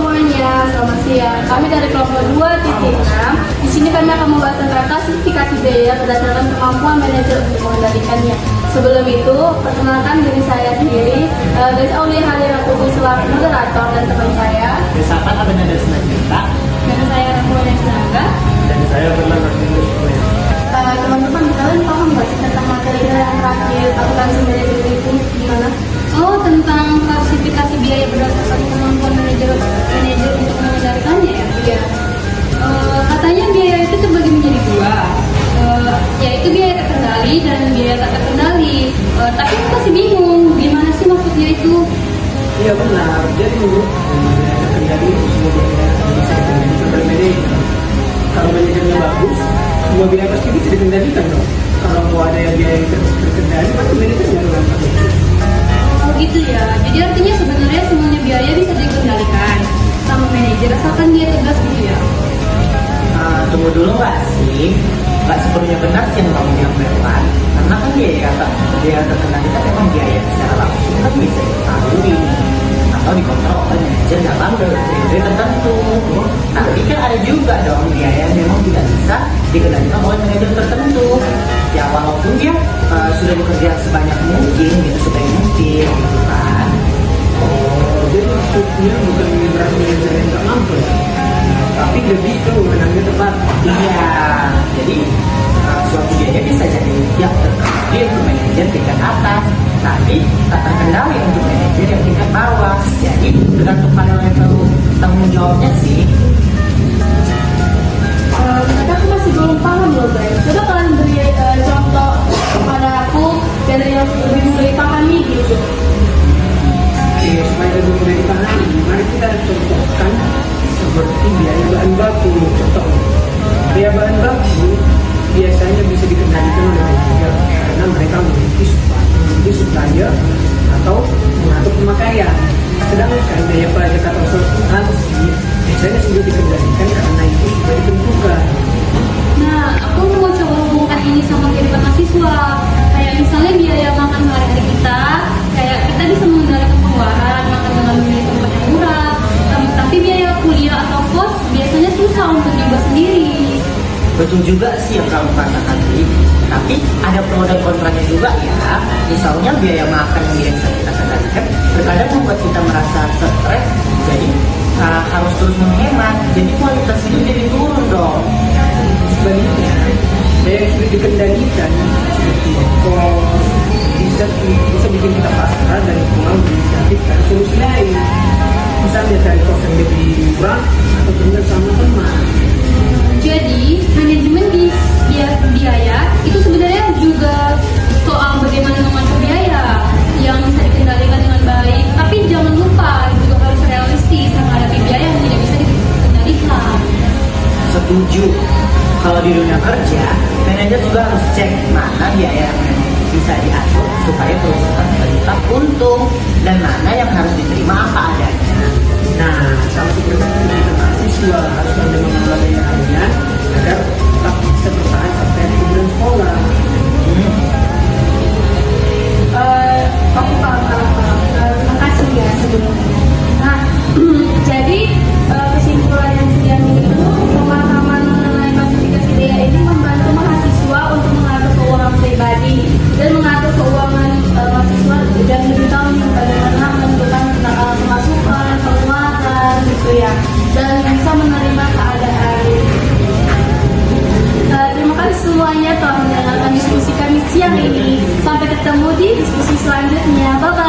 semuanya, selamat siang. Kami dari kelompok 2.6. Di sini kami akan membahas tentang klasifikasi biaya berdasarkan kemampuan manajer untuk mengendalikannya. Sebelum itu, perkenalkan diri saya sendiri, Guys Aulia Halira Kubu selaku moderator dan teman saya. Bersama Abang ada Senajata. Dan saya Rahwana Senangga. Dan saya Bernama Teman-teman, kalian paham nggak sih tentang materi yang terakhir akuntansi manajemen itu gimana? Oh, tentang klasifikasi biaya berdasarkan kemampuan manajer untuk mengendalikannya ya? Iya. Katanya biaya itu terbagi menjadi dua, yaitu biaya terkendali dan biaya tak terkendali. Tapi aku masih bingung, gimana sih maksudnya itu? Iya benar, jadi menurut biaya terkendali itu semua biaya yang bisa dikendalikan oleh manajer. Kalau manajernya bagus, semua biaya pasti bisa dikendalikan dong. Kalau mau ada yang biaya yang terkendali, pasti manajernya dong. Oh gitu ya, jadi artinya sebenarnya semuanya biaya bisa dikendalikan sama manajer asalkan dia tegas gitu ya? Tunggu dulu Mbak sih, nggak sepenuhnya benar sih yang kamu bilang Merwan. Karena kan biaya terkendali kan memang biaya secara langsung kan bisa diketahui atau dikontrol oleh manajer dalam periode tertentu. Tapi kan ada juga dong biaya yang memang tidak bisa dikendalikan oleh manajer tertentu. Ya walaupun dia sudah bekerja sebanyak mungkin gitu, sebaik mungkin gitu kan. Oh, jadi maksudnya bukan berarti manajer yang nggak mampu ya? Tapi lebih ke wewenangnya tepat. Iya, jadi suatu biaya bisa jadi yang terkendali untuk manajer tingkat atas, tapi tak terkendali untuk manajer yang tingkat bawah. Jadi tergantung pada level tanggung jawabnya sih. Tapi aku masih belum paham loh guys. Coba kalian beri contoh kepada aku biar yang lebih mudah dipahami gitu. Oke, supaya lebih mudah dipahami, mari kita contohkan seperti biaya bahan baku. Contoh, biaya bahan baku biasanya bisa dikendalikan oleh manajer karena mereka memiliki supplier atau mengatur pemakaian. Sedangkan biaya pajak atau substansi biasanya sudah dikendalikan karena itu sudah ditentukan. Nah, aku mau coba hubungkan ini sama kehidupan mahasiswa. Kayak misalnya biaya makan hari kita, kayak kita bisa mengendalikan pengeluaran, makan dengan memilih tempat yang murah. Tapi biaya kuliah atau kos biasanya susah untuk dibuat sendiri. Betul juga sih yang kamu katakan tadi. Tapi ada pro dan kontranya juga ya. Misalnya biaya makan yang bisa kita kendalikan terkadang membuat kita merasa stres. Jadi harus terus menghemat. Jadi kualitas hidup jadi turun dong. Sebaliknya, biaya yang sudah dikendalikan seperti kos bisa bikin kita pasrah dan kurang menginisiatifkan solusi lain. Misalnya cari kos yang lebih murah atau tinggal sama teman. Jadi, manajemen di biaya itu sebenarnya juga soal bagaimana mengatur biaya yang bisa dikendalikan dengan baik. Tapi jangan lupa juga harus realistis menghadapi biaya yang tidak bisa dikendalikan. Setuju. Kalau di dunia kerja, manajer juga harus cek mana biaya yang memang bisa diatur supaya perusahaan tetap untung dan mana yang harus diterima apa adanya. Nah, sama seperti kita mahasiswa harus ada mengelola biaya harian agar tetap bisa bertahan sampai liburan sekolah. Aku paham. Terima kasih ya sebelumnya. Nah, jadi kesimpulan yang itu pemahaman mengenai klasifikasi biaya ini membantu mahasiswa untuk mengatur keuangan pribadi dan mengatur keuangan mahasiswa dan lebih tahu bagaimana menentukan pemasukan, pengeluaran gitu ya, dan bisa menerima keadaan. Terima kasih semuanya telah mendengarkan diskusi kami siang ini. Sampai ketemu di diskusi selanjutnya. Bye bye.